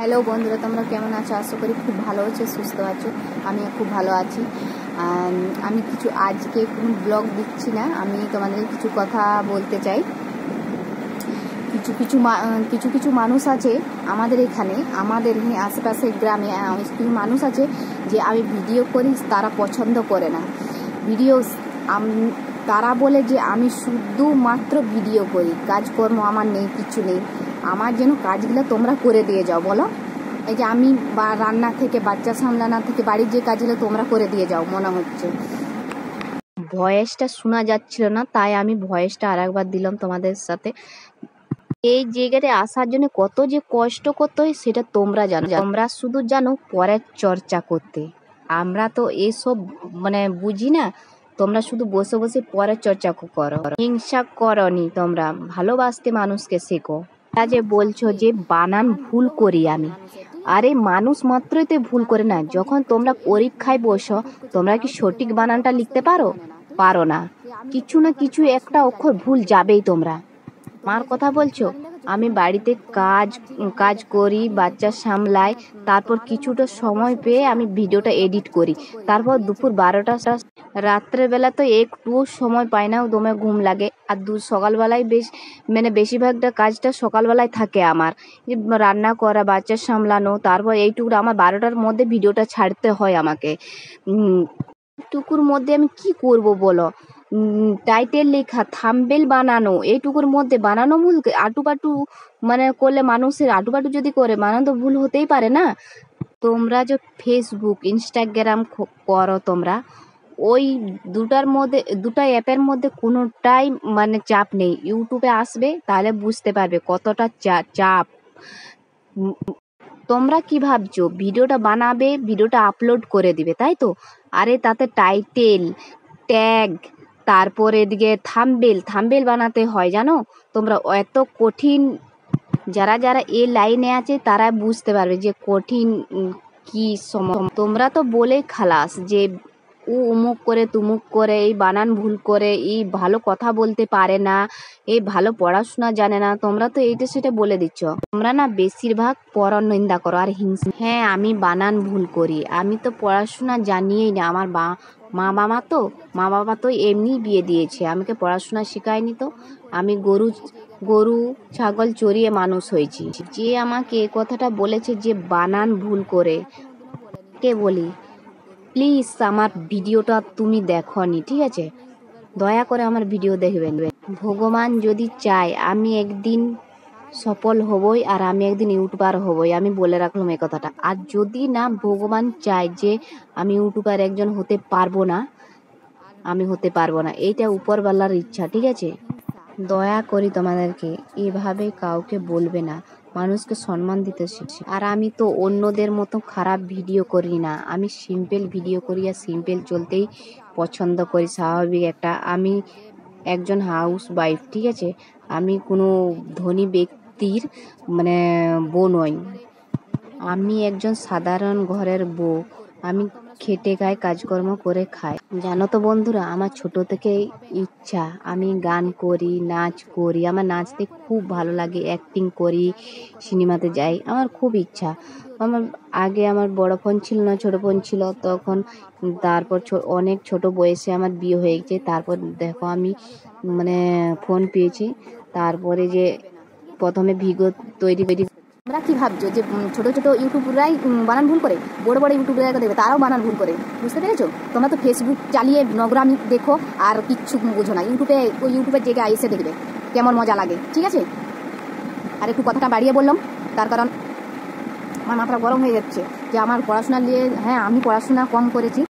Hello বন্ধুরা, তোমরা কেমন আছো? আশা করি খুব ভালো আছো, সুস্থ আছো। আমিও খুব ভালো আছি। আমি আজকে কোনো ব্লগ দিচ্ছি না, আমি তোমাদের কিছু কথা বলতে চাই। কিছু কিছু মানুষ আছে আমাদের এখানে, আমাদের আশেপাশের গ্রামে কিছু মানুষ আছে যে আমি ভিডিও করি, তারা পছন্দ করে না ভিডিও। তারা বলে যে আমি শুধুমাত্র ভিডিও করি, কাজকর্ম আমার নেই, কিছু নেই। আমার যেন কাজগুলো তোমরা করে দিয়ে যাও। বলো, এই যে আমি রান্না থেকে, বাচ্চা সামলানা থেকে, বাড়ির যে কাজগুলো তোমরা করে দিয়ে যাও মনে হচ্ছে। ভয়েসটা শোনা যাচ্ছিল না, তাই আমি ভয়েসটা আরেকবার দিলাম তোমাদের সাথে। এই জায়গাতে আসার জন্য কত যে কষ্ট করতে হয় সেটা তোমরা জানো। তোমরা শুধু জানো পরের চর্চা করতে, আমরা তো এসব বুঝি না। তোমরা শুধু বসে বসে পরের চর্চা করো, হিংসা করনি, তোমরা ভালোবাসতে মানুষকে শেখো। যে বলছো যে বানান ভুল করি আমি, আরে মানুষ মাত্রই তো ভুল করে না। যখন তোমরা পরীক্ষায় বসো, তোমরা কি সঠিক বানানটা লিখতে পারো না? কিছু না কিছু একটা অক্ষর ভুল যাবেই। তোমরা আমার কথা বলছো? আমি বাড়িতে কাজ করি, বাচ্চা সামলাই, তারপর কিছুটা সময় পেয়ে আমি ভিডিওটা এডিট করি। তারপর দুপুর 12টা, রাত্রেবেলা তো একটুও সময় পাই না, দমে ঘুম লাগে। আর সকালবেলায় বেশিরভাগটা কাজটা সকালবেলায় থাকে আমার, রান্না করা, বাচ্চা সামলানো। তারপর এইটুকু আমার 12টার মধ্যে ভিডিওটা ছাড়তে হয় আমাকে। এইটুকুর মধ্যে আমি কি করব বলো? টাইটেল লেখা, থাম্বনেল বানানো, এইটুকুর মধ্যে বানানো ভুল, আটুপাটু করলে, মানুষের আটুপাটু যদি করে, বানানো তো ভুল হতেই পারে না। তোমরা যে ফেসবুক, ইনস্টাগ্রাম করো, তোমরা ওই দুটা অ্যাপের মধ্যে কোনোটাই চাপ নেই। ইউটিউবে আসবে, তাহলে বুঝতে পারবে কতটা চাপ। তোমরা কি ভাবছো ভিডিওটা বানাবে, ভিডিওটা আপলোড করে দিবে, তাই তো? আরে তাতে টাইটেল, ট্যাগ, তারপরে এদিকে থাম্বনেল বানাতে হয়, জানো? তোমরা এত কঠিন, যারা এই লাইনে আছে তারা বুঝতে পারবে যে কঠিন কি সময়। তোমরা তো বলে খালাস যে ও অমুক করে, তুমুক করে, এই বানান ভুল করে, এই ভালো কথা বলতে পারে না, এই ভালো পড়াশোনা জানে না। তোমরা তো এইটা সেটা বলে দিচ্ছ। তোমরা না বেশিরভাগ পরনিন্দা করো আর হিংসা। হ্যাঁ, আমি বানান ভুল করি, আমি তো পড়াশোনা জানিয়েই না। আমার মা বাবা তো এমনি বিয়ে দিয়েছে, আমাকে পড়াশোনা শেখায়নি। তো আমি গরু ছাগল চড়িয়ে মানুষ হয়েছি। যে আমাকে এ কথাটা বলেছে যে বানান ভুল করে, কে বলি, প্লিজ আমার ভিডিওটা তুমি দেখোনি, ঠিক আছে? দয়া করে আমার ভিডিও দেখবেন। ভগবান যদি চায় আমি একদিন সফল হবই, আর আমি একদিন ইউটিউবার হবই, আমি বলে রাখলাম এই কথাটা। আর যদি না ভগবান চায় যে আমি ইউটিউবার একজন হতে পারবো না, আমি হতে পারবো না, এইটা উপরওয়ালার ইচ্ছা, ঠিক আছে? দয়া করি তোমাদেরকে এভাবে কাউকে বলবে না, মানুষকে সম্মান দিতে শিখছি। আর আমি তো অন্যদের মতো খারাপ ভিডিও করি না, আমি সিম্পল ভিডিও করি, আর সিম্পল চলতেই পছন্দ করি, স্বাভাবিক একটা। আমি একজন হাউস ওয়াইফ, ঠিক আছে? আমি কোনো ধনী ব্যক্তির বউ নই। আমি একজন সাধারণ ঘরের বউ, আমি খেটে খাই, কাজকর্ম করে খাই। জানো তো বন্ধুরা, আমার ছোট থেকেই ইচ্ছা আমি গান করি, নাচ করি। আমার নাচতে খুব ভালো লাগে, অ্যাক্টিং করি, সিনেমাতে যাই, আমার খুব ইচ্ছা। আগে আমার বড় ফোন ছিল না, ছোট ফোন ছিল তখন। তারপর অনেক ছোট বয়সে আমার বিয়ে হয়ে গেছে। তারপর দেখো আমি ফোন পেয়েছি। তারপরে যে প্রথমে ভিডিও তৈরি। তোমরা কি ভাবছো যে ছোট ছোট ইউটিউবরাই বানান ভুল করে, বড় বড় ইউটিউবরা দেখবে তারাও বানান ভুল করে? বুঝতে পেরেছো? তোমরা তো ফেসবুক চালিয়ে নগরামি দেখো আর কিচ্ছু বোঝো না। ইউটিউবের জায়গায় এসে দেখবে কেমন মজা লাগে, ঠিক আছে? আর একটু কথাটা বাড়িয়ে বললাম, তার কারণ আমার মাথাটা গরম হয়ে যাচ্ছে যে আমার পড়াশোনা নিয়ে। হ্যাঁ, আমি পড়াশোনা কম করেছি,